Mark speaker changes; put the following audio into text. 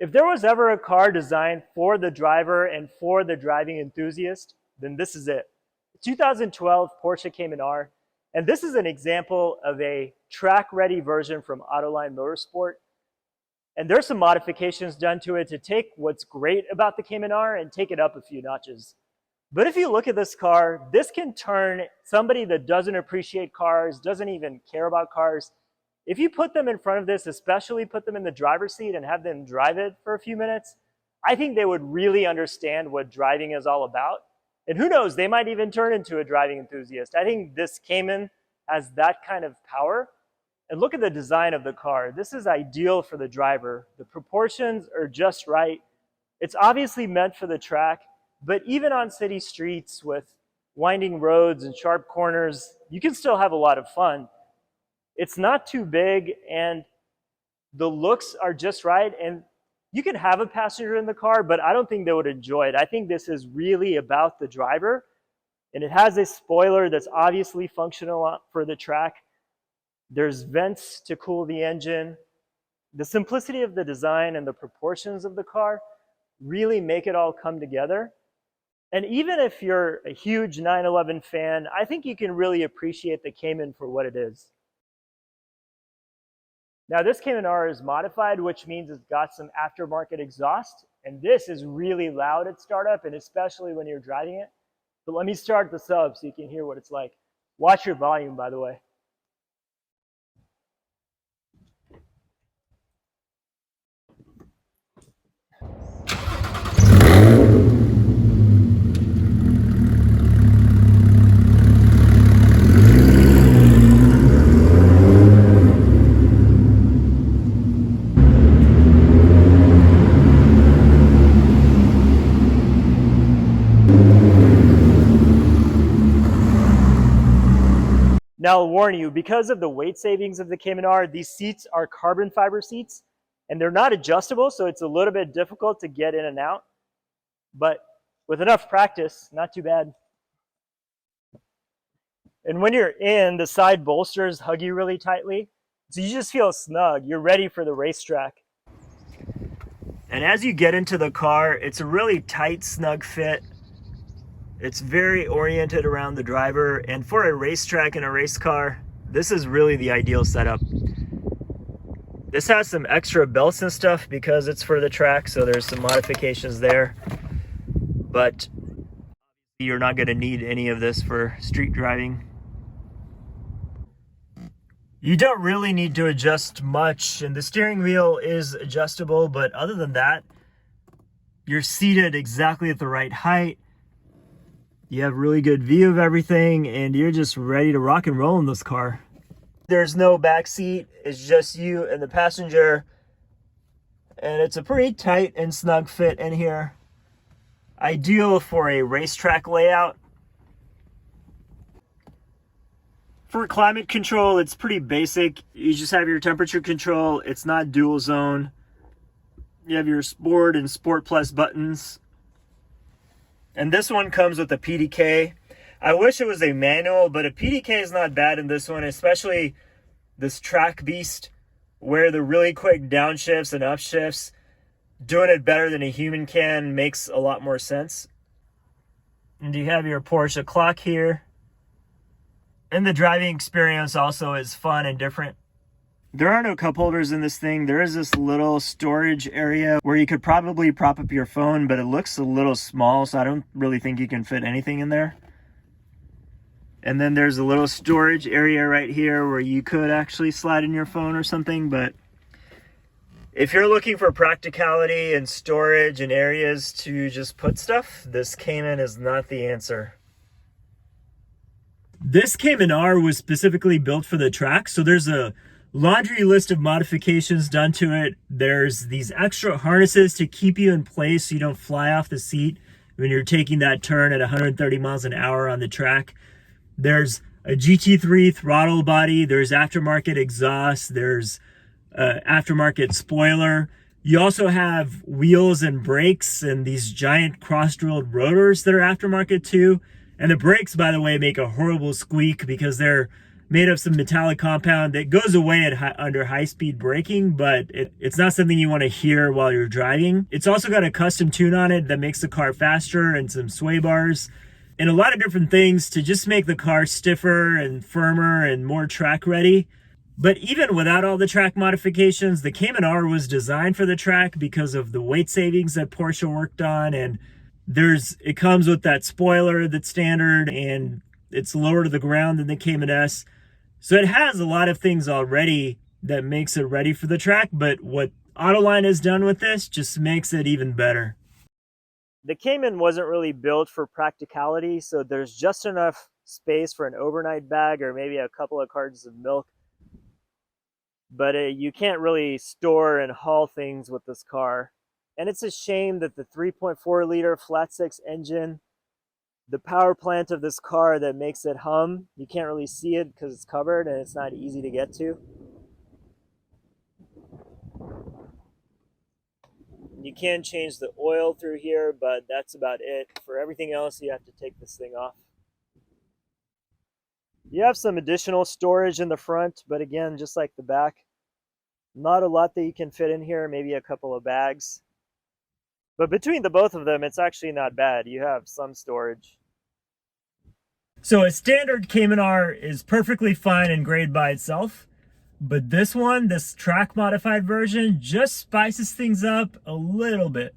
Speaker 1: If there was ever a car designed for the driver and for the driving enthusiast, then this is it. 2012 Porsche Cayman R. And this is an example of a track-ready version from Autoline Motorsport. And there's some modifications done to it to take what's great about the Cayman R and take it up a few notches. But if you look at this car, this can turn somebody that doesn't appreciate cars, doesn't even care about cars, if you put them in front of this, especially put them in the driver's seat and have them drive it for a few minutes, I think they would really understand what driving is all about. And who knows, they might even turn into a driving enthusiast. I think this Cayman has that kind of power. And look at the design of the car. This is ideal for the driver. The proportions are just right. It's obviously meant for the track, but even on city streets with winding roads and sharp corners, you can still have a lot of fun. It's not too big, and the looks are just right. And you can have a passenger in the car, but I don't think they would enjoy it. I think this is really about the driver, and it has a spoiler that's obviously functional for the track. There's vents to cool the engine. The simplicity of the design and the proportions of the car really make it all come together. And even if you're a huge 911 fan, I think you can really appreciate the Cayman for what it is. Now this Cayman R is modified, which means it's got some aftermarket exhaust, and this is really loud at startup, and especially when you're driving it. But let me start this up so you can hear what it's like. Watch your volume, by the way. Now I'll warn you, because of the weight savings of the Cayman R, these seats are carbon fiber seats, and they're not adjustable, so it's a little bit difficult to get in and out. But with enough practice, not too bad. And when you're in, the side bolsters hug you really tightly, so you just feel snug. You're ready for the racetrack. And as you get into the car, it's a really tight, snug fit. It's very oriented around the driver, and for a racetrack and a race car, this is really the ideal setup. This has some extra belts and stuff because it's for the track, so there's some modifications there. But you're not going to need any of this for street driving. You don't really need to adjust much, and the steering wheel is adjustable, but other than that, you're seated exactly at the right height. You have really good view of everything, and you're just ready to rock and roll in this car. There's no back seat. It's just you and the passenger, and it's a pretty tight and snug fit in here. Ideal for a racetrack layout. For climate control, it's pretty basic. You just have your temperature control. It's not dual zone. You have your Sport and Sport Plus buttons. And this one comes with a PDK. I wish it was a manual, but a PDK is not bad in this one, especially this track beast, where the really quick downshifts and upshifts, doing it better than a human can makes a lot more sense. And you have your Porsche clock here. And the driving experience also is fun and different. There are no cup holders in this thing. There is this little storage area where you could probably prop up your phone, but it looks a little small, so I don't really think you can fit anything in there. And then there's a little storage area right here where you could actually slide in your phone or something, but if you're looking for practicality and storage and areas to just put stuff, this Cayman is not the answer. This Cayman R was specifically built for the track, so there's a laundry list of modifications done to it. There's these extra harnesses to keep you in place so you don't fly off the seat when you're taking that turn at 130 miles an hour on the track. There's a GT3 throttle body. There's aftermarket exhaust. There's aftermarket spoiler. You also have wheels and brakes and these giant cross-drilled rotors that are aftermarket too. And the brakes, by the way, make a horrible squeak because they're made of some metallic compound that goes away at under high-speed braking, but it's not something you want to hear while you're driving. It's also got a custom tune on it that makes the car faster and some sway bars and a lot of different things to just make the car stiffer and firmer and more track ready. But even without all the track modifications, the Cayman R was designed for the track because of the weight savings that Porsche worked on, and it comes with that spoiler that's standard, and it's lower to the ground than the Cayman S. So it has a lot of things already that makes it ready for the track, but what Autoline has done with this just makes it even better. The Cayman wasn't really built for practicality, so there's just enough space for an overnight bag or maybe a couple of cartons of milk. But you can't really store and haul things with this car. And it's a shame that the 3.4 liter flat six engine, the power plant of this car that makes it hum, you can't really see it because it's covered and it's not easy to get to. You can change the oil through here, but that's about it. For everything else, you have to take this thing off. You have some additional storage in the front, but again, just like the back, not a lot that you can fit in here, maybe a couple of bags. But between the both of them, it's actually not bad. You have some storage. So a standard Cayman R is perfectly fine and great by itself. But this one, this track modified version, just spices things up a little bit.